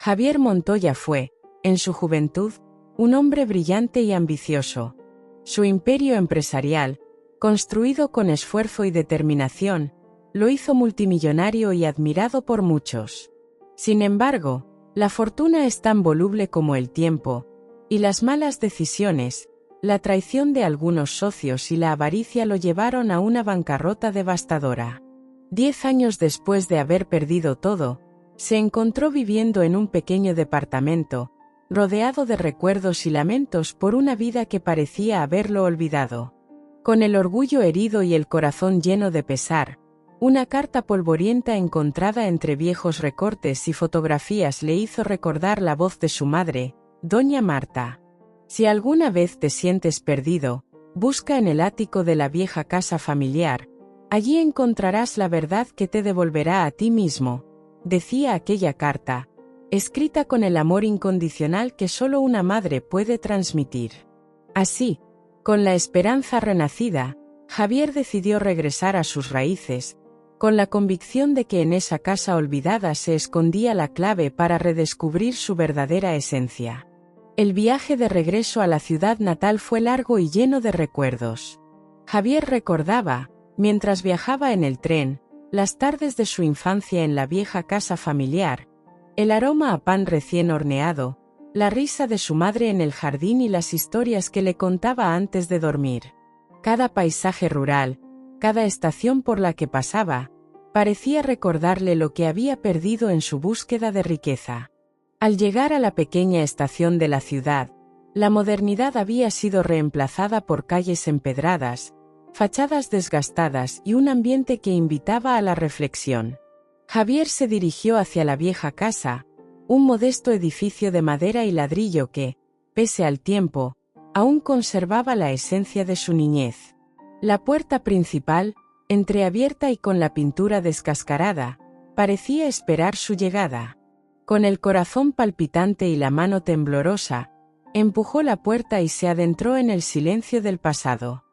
Javier Montoya fue, en su juventud, un hombre brillante y ambicioso. Su imperio empresarial, construido con esfuerzo y determinación, lo hizo multimillonario y admirado por muchos. Sin embargo, la fortuna es tan voluble como el tiempo, y las malas decisiones, la traición de algunos socios y la avaricia lo llevaron a una bancarrota devastadora. 10 años después de haber perdido todo, se encontró viviendo en un pequeño departamento, rodeado de recuerdos y lamentos por una vida que parecía haberlo olvidado. Con el orgullo herido y el corazón lleno de pesar, una carta polvorienta encontrada entre viejos recortes y fotografías le hizo recordar la voz de su madre, doña Marta. Si alguna vez te sientes perdido, busca en el ático de la vieja casa familiar, allí encontrarás la verdad que te devolverá a ti mismo, decía aquella carta, escrita con el amor incondicional que solo una madre puede transmitir. Así, con la esperanza renacida, Javier decidió regresar a sus raíces, con la convicción de que en esa casa olvidada se escondía la clave para redescubrir su verdadera esencia. El viaje de regreso a la ciudad natal fue largo y lleno de recuerdos. Javier recordaba, mientras viajaba en el tren, las tardes de su infancia en la vieja casa familiar, el aroma a pan recién horneado, la risa de su madre en el jardín y las historias que le contaba antes de dormir. Cada paisaje rural, cada estación por la que pasaba, parecía recordarle lo que había perdido en su búsqueda de riqueza. Al llegar a la pequeña estación de la ciudad, la modernidad había sido reemplazada por calles empedradas, fachadas desgastadas y un ambiente que invitaba a la reflexión. Javier se dirigió hacia la vieja casa, un modesto edificio de madera y ladrillo que, pese al tiempo, aún conservaba la esencia de su niñez. La puerta principal, entreabierta y con la pintura descascarada, parecía esperar su llegada. Con el corazón palpitante y la mano temblorosa, empujó la puerta y se adentró en el silencio del pasado.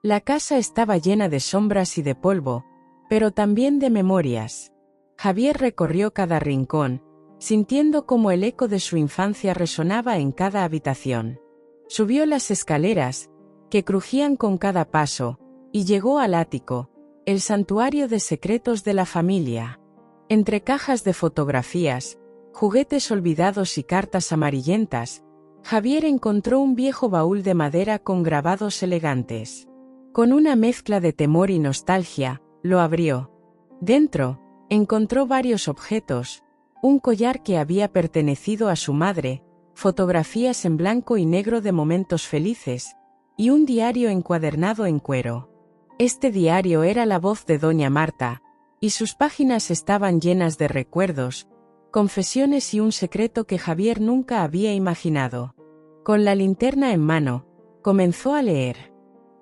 La casa estaba llena de sombras y de polvo, pero también de memorias. Javier recorrió cada rincón, sintiendo cómo el eco de su infancia resonaba en cada habitación. Subió las escaleras, que crujían con cada paso, y llegó al ático, el santuario de secretos de la familia. Entre cajas de fotografías, juguetes olvidados y cartas amarillentas, Javier encontró un viejo baúl de madera con grabados elegantes. Con una mezcla de temor y nostalgia, lo abrió. Dentro, encontró varios objetos, un collar que había pertenecido a su madre, fotografías en blanco y negro de momentos felices, y un diario encuadernado en cuero. Este diario era la voz de doña Marta, y sus páginas estaban llenas de recuerdos, confesiones y un secreto que Javier nunca había imaginado. Con la linterna en mano, comenzó a leer.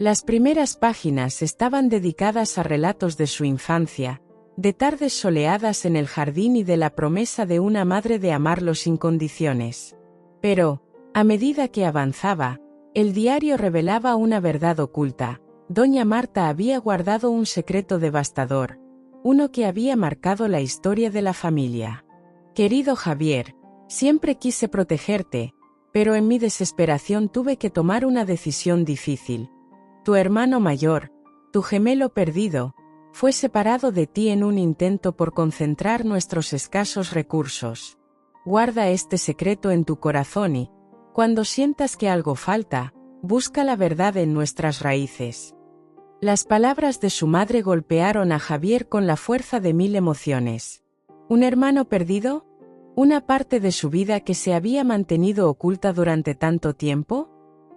Las primeras páginas estaban dedicadas a relatos de su infancia, de tardes soleadas en el jardín y de la promesa de una madre de amarlo sin condiciones. Pero, a medida que avanzaba, el diario revelaba una verdad oculta. Doña Marta había guardado un secreto devastador, uno que había marcado la historia de la familia. Querido Javier, siempre quise protegerte, pero en mi desesperación tuve que tomar una decisión difícil. Tu hermano mayor, tu gemelo perdido, fue separado de ti en un intento por concentrar nuestros escasos recursos. Guarda este secreto en tu corazón y, cuando sientas que algo falta, busca la verdad en nuestras raíces. Las palabras de su madre golpearon a Javier con la fuerza de 1000 emociones. ¿Un hermano perdido? ¿Una parte de su vida que se había mantenido oculta durante tanto tiempo?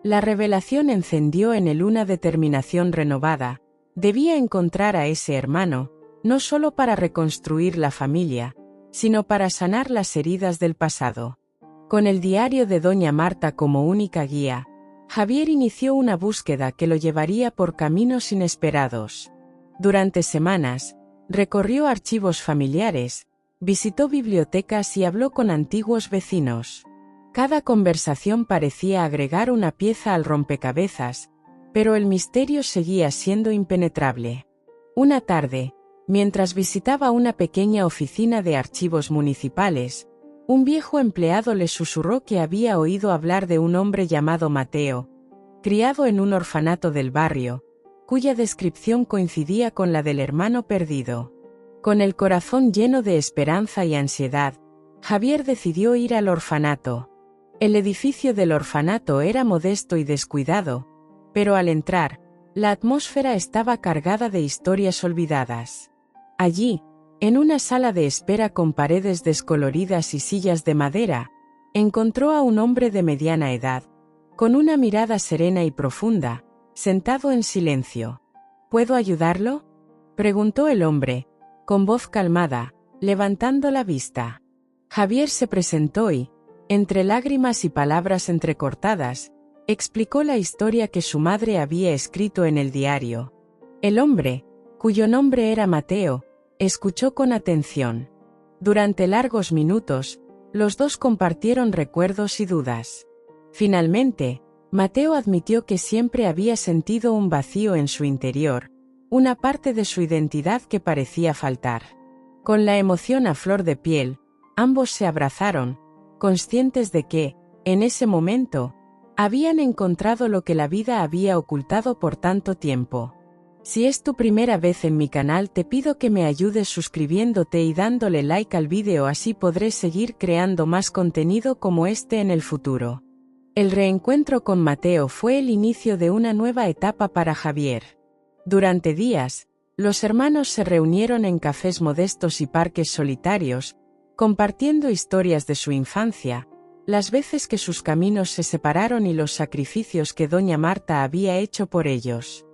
La revelación encendió en él una determinación renovada. Debía encontrar a ese hermano, no solo para reconstruir la familia, sino para sanar las heridas del pasado. Con el diario de doña Marta como única guía, Javier inició una búsqueda que lo llevaría por caminos inesperados. Durante semanas, recorrió archivos familiares, visitó bibliotecas y habló con antiguos vecinos. Cada conversación parecía agregar una pieza al rompecabezas, pero el misterio seguía siendo impenetrable. Una tarde, mientras visitaba una pequeña oficina de archivos municipales, Un viejo empleado le susurró que había oído hablar de un hombre llamado Mateo, criado en un orfanato del barrio, cuya descripción coincidía con la del hermano perdido. Con el corazón lleno de esperanza y ansiedad, Javier decidió ir al orfanato. El edificio del orfanato era modesto y descuidado, pero al entrar, la atmósfera estaba cargada de historias olvidadas. Allí, en una sala de espera con paredes descoloridas y sillas de madera, encontró a un hombre de mediana edad, con una mirada serena y profunda, sentado en silencio. ¿Puedo ayudarlo?, preguntó el hombre, con voz calmada, levantando la vista. Javier se presentó y, entre lágrimas y palabras entrecortadas, explicó la historia que su madre había escrito en el diario. El hombre, cuyo nombre era Mateo, escuchó con atención. Durante largos minutos, los dos compartieron recuerdos y dudas. Finalmente, Mateo admitió que siempre había sentido un vacío en su interior, una parte de su identidad que parecía faltar. Con la emoción a flor de piel, ambos se abrazaron, conscientes de que, en ese momento, habían encontrado lo que la vida había ocultado por tanto tiempo. Si es tu primera vez en mi canal, te pido que me ayudes suscribiéndote y dándole like al vídeo, así podré seguir creando más contenido como este en el futuro. El reencuentro con Mateo fue el inicio de una nueva etapa para Javier. Durante días, los hermanos se reunieron en cafés modestos y parques solitarios, compartiendo historias de su infancia, las veces que sus caminos se separaron y los sacrificios que doña Marta había hecho por ellos.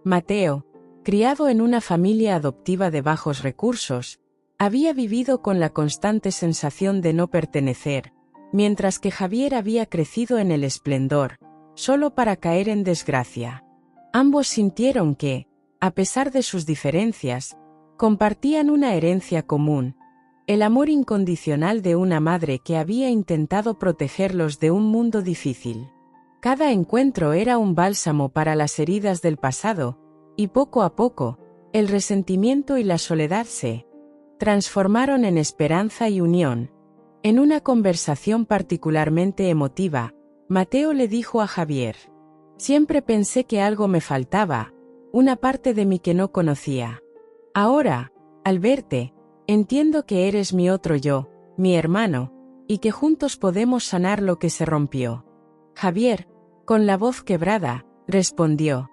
Mateo, criado en una familia adoptiva de bajos recursos, había vivido con la constante sensación de no pertenecer, mientras que Javier había crecido en el esplendor, solo para caer en desgracia. Ambos sintieron que, a pesar de sus diferencias, compartían una herencia común: el amor incondicional de una madre que había intentado protegerlos de un mundo difícil. Cada encuentro era un bálsamo para las heridas del pasado, y poco a poco, el resentimiento y la soledad se transformaron en esperanza y unión. En una conversación particularmente emotiva, Mateo le dijo a Javier: «Siempre pensé que algo me faltaba, una parte de mí que no conocía. Ahora, al verte, entiendo que eres mi otro yo, mi hermano, y que juntos podemos sanar lo que se rompió». Javier, con la voz quebrada, respondió: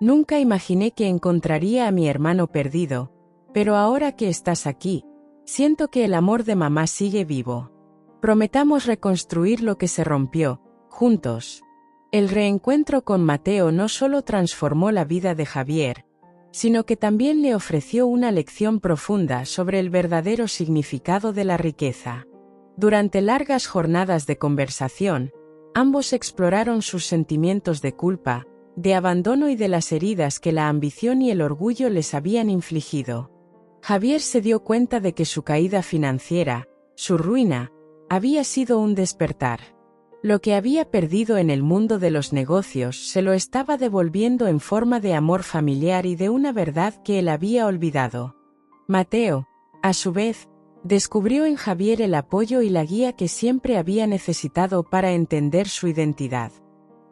«Nunca imaginé que encontraría a mi hermano perdido, pero ahora que estás aquí, siento que el amor de mamá sigue vivo. Prometamos reconstruir lo que se rompió, juntos». El reencuentro con Mateo no solo transformó la vida de Javier, sino que también le ofreció una lección profunda sobre el verdadero significado de la riqueza. Durante largas jornadas de conversación, ambos exploraron sus sentimientos de culpa, de abandono y de las heridas que la ambición y el orgullo les habían infligido. Javier se dio cuenta de que su caída financiera, su ruina, había sido un despertar. Lo que había perdido en el mundo de los negocios se lo estaba devolviendo en forma de amor familiar y de una verdad que él había olvidado. Mateo, a su vez, descubrió en Javier el apoyo y la guía que siempre había necesitado para entender su identidad.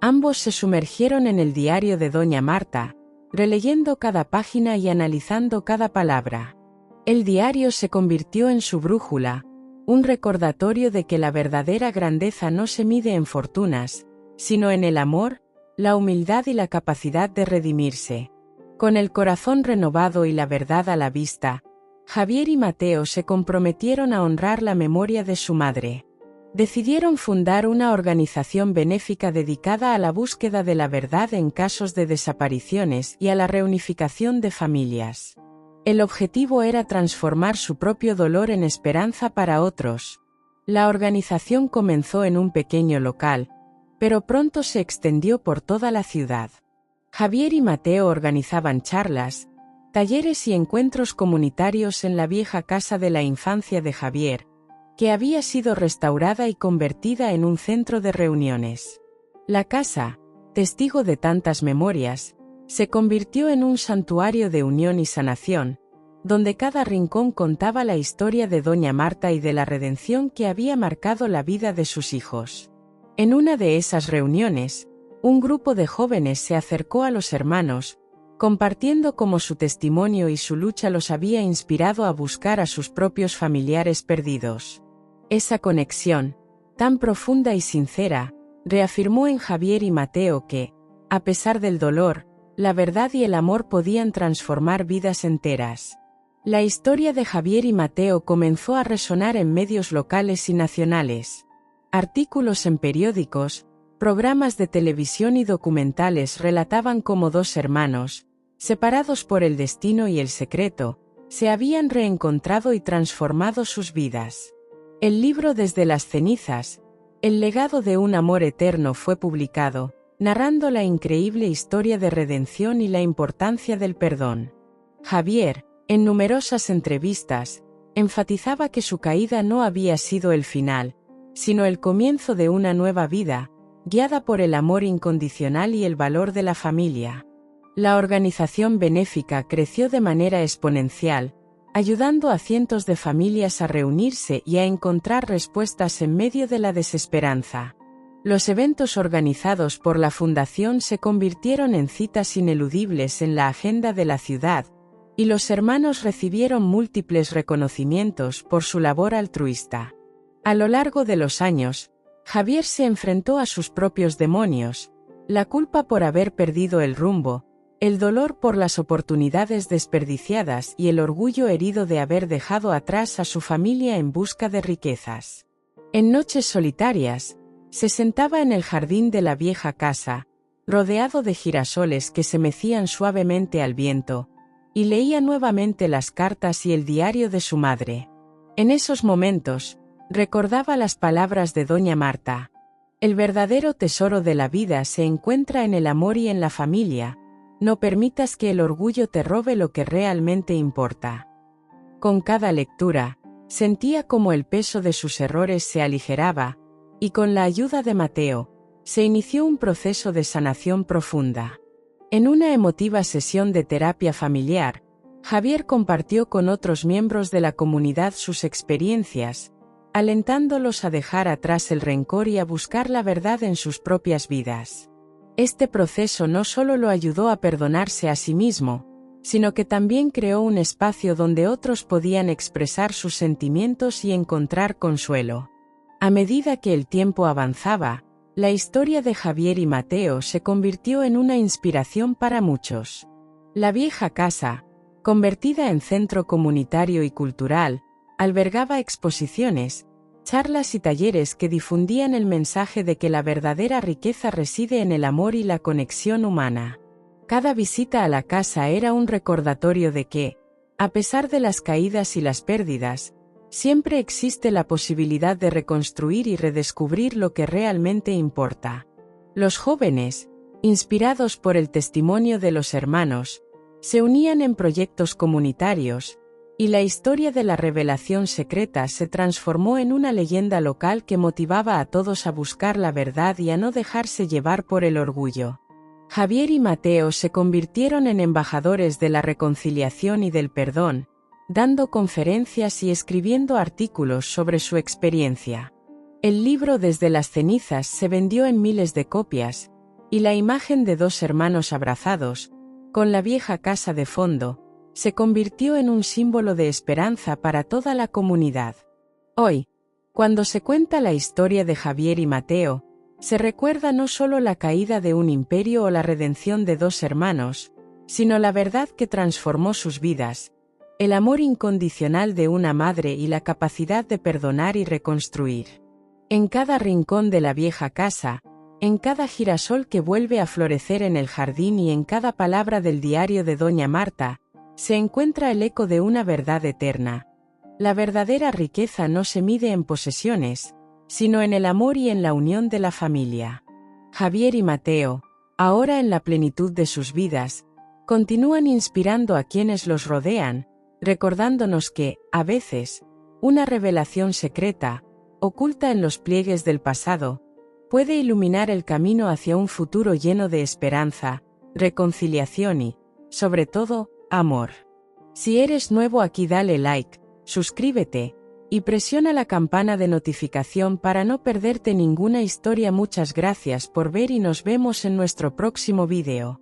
Ambos se sumergieron en el diario de doña Marta, releyendo cada página y analizando cada palabra. El diario se convirtió en su brújula, un recordatorio de que la verdadera grandeza no se mide en fortunas, sino en el amor, la humildad y la capacidad de redimirse. Con el corazón renovado y la verdad a la vista, Javier y Mateo se comprometieron a honrar la memoria de su madre. Decidieron fundar una organización benéfica dedicada a la búsqueda de la verdad en casos de desapariciones y a la reunificación de familias. El objetivo era transformar su propio dolor en esperanza para otros. La organización comenzó en un pequeño local, pero pronto se extendió por toda la ciudad. Javier y Mateo organizaban charlas, talleres y encuentros comunitarios en la vieja casa de la infancia de Javier, que había sido restaurada y convertida en un centro de reuniones. La casa, testigo de tantas memorias, se convirtió en un santuario de unión y sanación, donde cada rincón contaba la historia de doña Marta y de la redención que había marcado la vida de sus hijos. En una de esas reuniones, un grupo de jóvenes se acercó a los hermanos, compartiendo cómo su testimonio y su lucha los había inspirado a buscar a sus propios familiares perdidos. Esa conexión, tan profunda y sincera, reafirmó en Javier y Mateo que, a pesar del dolor, la verdad y el amor podían transformar vidas enteras. La historia de Javier y Mateo comenzó a resonar en medios locales y nacionales. Artículos en periódicos, programas de televisión y documentales relataban cómo dos hermanos, separados por el destino y el secreto, se habían reencontrado y transformado sus vidas. El libro Desde las cenizas, el legado de un amor eterno, fue publicado, narrando la increíble historia de redención y la importancia del perdón. Javier, en numerosas entrevistas, enfatizaba que su caída no había sido el final, sino el comienzo de una nueva vida, guiada por el amor incondicional y el valor de la familia. La organización benéfica creció de manera exponencial, ayudando a cientos de familias a reunirse y a encontrar respuestas en medio de la desesperanza. Los eventos organizados por la fundación se convirtieron en citas ineludibles en la agenda de la ciudad, y los hermanos recibieron múltiples reconocimientos por su labor altruista. A lo largo de los años, Javier se enfrentó a sus propios demonios, la culpa por haber perdido el rumbo, el dolor por las oportunidades desperdiciadas y el orgullo herido de haber dejado atrás a su familia en busca de riquezas. En noches solitarias, se sentaba en el jardín de la vieja casa, rodeado de girasoles que se mecían suavemente al viento, y leía nuevamente las cartas y el diario de su madre. En esos momentos, recordaba las palabras de doña Marta: el verdadero tesoro de la vida se encuentra en el amor y en la familia. No permitas que el orgullo te robe lo que realmente importa. Con cada lectura, sentía como el peso de sus errores se aligeraba, y con la ayuda de Mateo, se inició un proceso de sanación profunda. En una emotiva sesión de terapia familiar, Javier compartió con otros miembros de la comunidad sus experiencias, alentándolos a dejar atrás el rencor y a buscar la verdad en sus propias vidas. Este proceso no solo lo ayudó a perdonarse a sí mismo, sino que también creó un espacio donde otros podían expresar sus sentimientos y encontrar consuelo. A medida que el tiempo avanzaba, la historia de Javier y Mateo se convirtió en una inspiración para muchos. La vieja casa, convertida en centro comunitario y cultural, albergaba exposiciones, charlas y talleres que difundían el mensaje de que la verdadera riqueza reside en el amor y la conexión humana. Cada visita a la casa era un recordatorio de que, a pesar de las caídas y las pérdidas, siempre existe la posibilidad de reconstruir y redescubrir lo que realmente importa. Los jóvenes, inspirados por el testimonio de los hermanos, se unían en proyectos comunitarios, y la historia de la revelación secreta se transformó en una leyenda local que motivaba a todos a buscar la verdad y a no dejarse llevar por el orgullo. Javier y Mateo se convirtieron en embajadores de la reconciliación y del perdón, dando conferencias y escribiendo artículos sobre su experiencia. El libro Desde las cenizas se vendió en miles de copias, y la imagen de dos hermanos abrazados, con la vieja casa de fondo, se convirtió en un símbolo de esperanza para toda la comunidad. Hoy, cuando se cuenta la historia de Javier y Mateo, se recuerda no solo la caída de un imperio o la redención de dos hermanos, sino la verdad que transformó sus vidas, el amor incondicional de una madre y la capacidad de perdonar y reconstruir. En cada rincón de la vieja casa, en cada girasol que vuelve a florecer en el jardín y en cada palabra del diario de doña Marta, se encuentra el eco de una verdad eterna. La verdadera riqueza no se mide en posesiones, sino en el amor y en la unión de la familia. Javier y Mateo, ahora en la plenitud de sus vidas, continúan inspirando a quienes los rodean, recordándonos que, a veces, una revelación secreta, oculta en los pliegues del pasado, puede iluminar el camino hacia un futuro lleno de esperanza, reconciliación y, sobre todo, amor. Si eres nuevo aquí dale like, suscríbete, y presiona la campana de notificación para no perderte ninguna historia. Muchas gracias por ver y nos vemos en nuestro próximo vídeo.